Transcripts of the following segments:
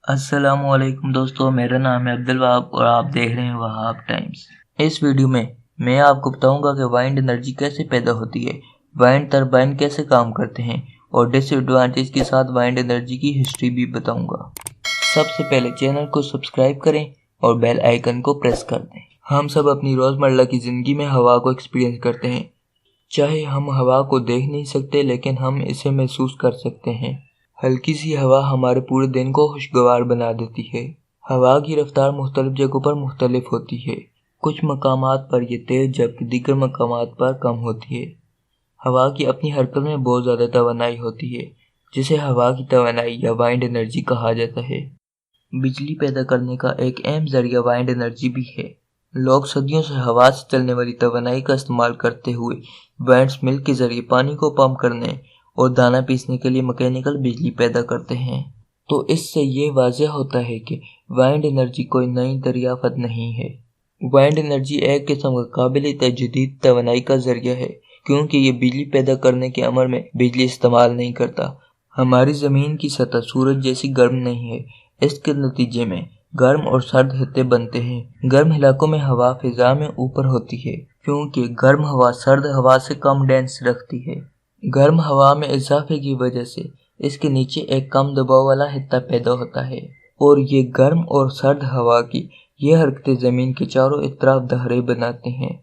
अस्सलाम वालेकुम दोस्तों, मेरा नाम है अब्दुल वहाब और आप देख रहे हैं वहाब टाइम्स। इस वीडियो में मैं आपको बताऊंगा कि वाइंड एनर्जी कैसे पैदा होती है, वाइंड टरबाइन कैसे काम करते हैं और डिसएडवांटेज के साथ वाइंड एनर्जी की हिस्ट्री भी बताऊंगा। सबसे पहले चैनल को सब्सक्राइब करें और बेल आइकन को प्रेस कर दें। हम सब अपनी रोज़मर्रा की ज़िंदगी में हवा को एक्सपीरियंस करते हैं। चाहे हम हवा को देख नहीं सकते लेकिन हम इसे महसूस कर सकते हैं। हल्की सी हवा हमारे पूरे दिन को खुशगवार बना देती है। हवा की रफ्तार मुख्तलिफ जगहों पर मुख्तलिफ होती है। कुछ मकामात पर यह तेज़ जबकि दीगर मकामात पर कम होती है। हवा की अपनी हरकत में बहुत ज़्यादा तवानाई होती है, जिसे हवा की तवानाई या वाइंड एनर्जी कहा जाता है। बिजली पैदा करने का एक अहम जरिया वाइंड एनर्जी भी है। लोग सदियों से हवा से चलने वाली तवानाई का इस्तेमाल करते हुए वाइंड मिल के जरिए पानी को पंप करने और दाना पीसने के लिए मैकेनिकल बिजली पैदा करते हैं। तो इससे ये वाज़ेह होता है कि वाइंड एनर्जी कोई नई दरियाफ्त नहीं है। वाइंड एनर्जी एक किस्म का काबिल तजदीद तवानाई का जरिया है, क्योंकि ये बिजली पैदा करने के अमल में बिजली इस्तेमाल नहीं करता। हमारी ज़मीन की सतह सूरज जैसी गर्म नहीं है। इसके नतीजे में गर्म और सर्द हिस्से बनते हैं। गर्म इलाकों में हवा फिजा में ऊपर होती है, क्योंकि गर्म हवा सर्द हवा से कम डेंस रखती है। गर्म हवा में इजाफे की वजह से इसके नीचे एक कम दबाव वाला हिस्सा पैदा होता है और ये गर्म और सर्द हवा की ये हरकतें ज़मीन के चारों तरफ दहरे बनाते हैं।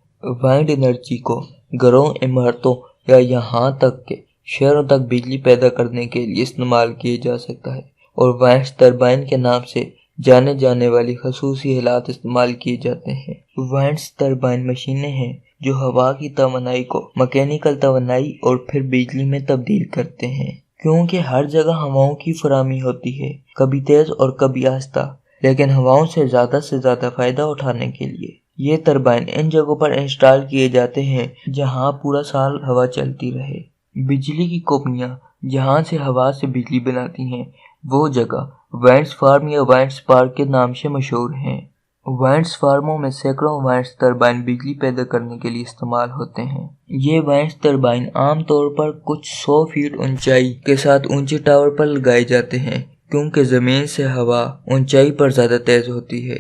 वाइंड एनर्जी को घरों, इमारतों या यहाँ तक के शहरों तक बिजली पैदा करने के लिए इस्तेमाल किया जा सकता है और वाइंड टरबाइन के नाम से जाने जाने वाली खसूसी हालात इस्तेमाल किए जाते हैं। वाइंड टरबाइन मशीनें हैं जो हवा की तवानाई को मैकेनिकल तवानाई और फिर बिजली में तब्दील करते हैं। क्योंकि हर जगह हवाओं की फराहमी होती है, कभी तेज और कभी आहिस्ता, लेकिन हवाओं से ज़्यादा फायदा उठाने के लिए ये टरबाइन इन जगहों पर इंस्टॉल किए जाते हैं जहां पूरा साल हवा चलती रहे। बिजली की कंपनियां जहां से हवा से बिजली बनाती हैं वो जगह वाइंड फार्म या वाइंड पार्क के नाम से मशहूर हैं। वाइंड फार्मों में सैकड़ों वाइंड टरबाइन बिजली पैदा करने के लिए इस्तेमाल होते हैं। ये वाइंड टरबाइन आमतौर पर कुछ 100 फीट ऊंचाई के साथ ऊंचे टावर पर लगाए जाते हैं, क्योंकि ज़मीन से हवा ऊंचाई पर ज़्यादा तेज होती है।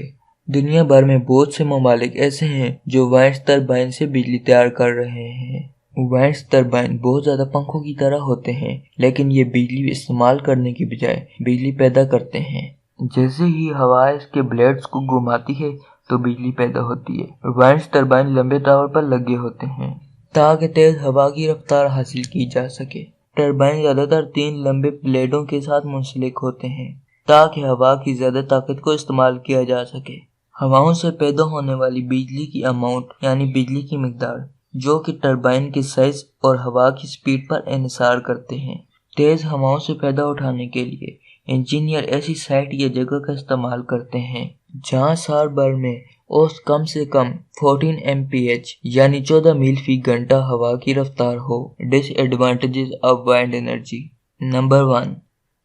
दुनिया भर में बहुत से ममालिक ऐसे हैं जो वाइंड टरबाइन से बिजली तैयार कर रहे हैं। वाइंड टरबाइन बहुत ज़्यादा पंखों की तरह होते हैं, लेकिन ये बिजली इस्तेमाल करने की बजाय बिजली पैदा करते हैं। जैसे ही हवा इसके ब्लेड्स को घुमाती है तो बिजली पैदा होती है। वाइंड टरबाइन लंबे टावर पर लगे होते हैं ताकि तेज हवा की रफ्तार हासिल की जा सके। टरबाइन ज़्यादातर 3 लंबे ब्लेडों के साथ मुंसलिक होते हैं ताकि हवा की ज़्यादा ताकत को इस्तेमाल किया जा सके। हवाओं से पैदा होने वाली बिजली की अमाउंट यानी बिजली की मिकदार, जो कि टरबाइन के साइज और हवा की स्पीड पर इन्हिसार करते हैं। तेज हवाओं से पैदा उठाने के लिए इंजीनियर ऐसी साइट या जगह का इस्तेमाल करते हैं जहां साल भर में औसत कम से कम 14 mph यानी 14 मील फी घंटा हवा की रफ्तार हो। Disadvantages of wind energy. Number 1,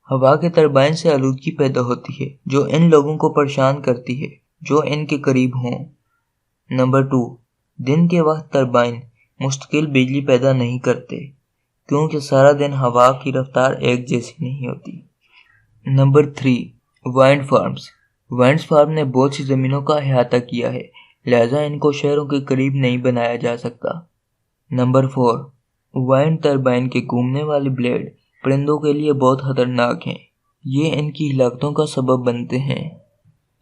हवा के टरबाइन से आलूदगी पैदा होती है जो इन लोगों को परेशान करती है जो इनके करीब हों। नंबर 2, दिन के वक्त टरबाइन मुस्तकिल बिजली पैदा नहीं करते, क्योंकि सारा दिन हवा की रफ्तार एक जैसी नहीं होती। Number 3, wind farms. Wind farm ने बहुत सी ज़मीनों का अहाता किया है, लिहाजा इनको शहरों के करीब नहीं बनाया जा सकता। नंबर 4, वाइंड टरबाइन के घूमने वाले ब्लेड परिंदों के लिए बहुत खतरनाक हैं। ये इनकी हिलाकतों का सबब बनते हैं।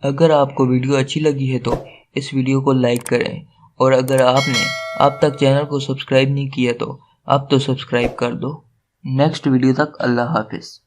अगर आपको वीडियो अच्छी लगी है तो इस वीडियो को लाइक करें और अगर आपने अब तक चैनल को सब्सक्राइब नहीं किया तो अब तो सब्सक्राइब कर दो। नेक्स्ट वीडियो तक अल्लाह हाफिज़।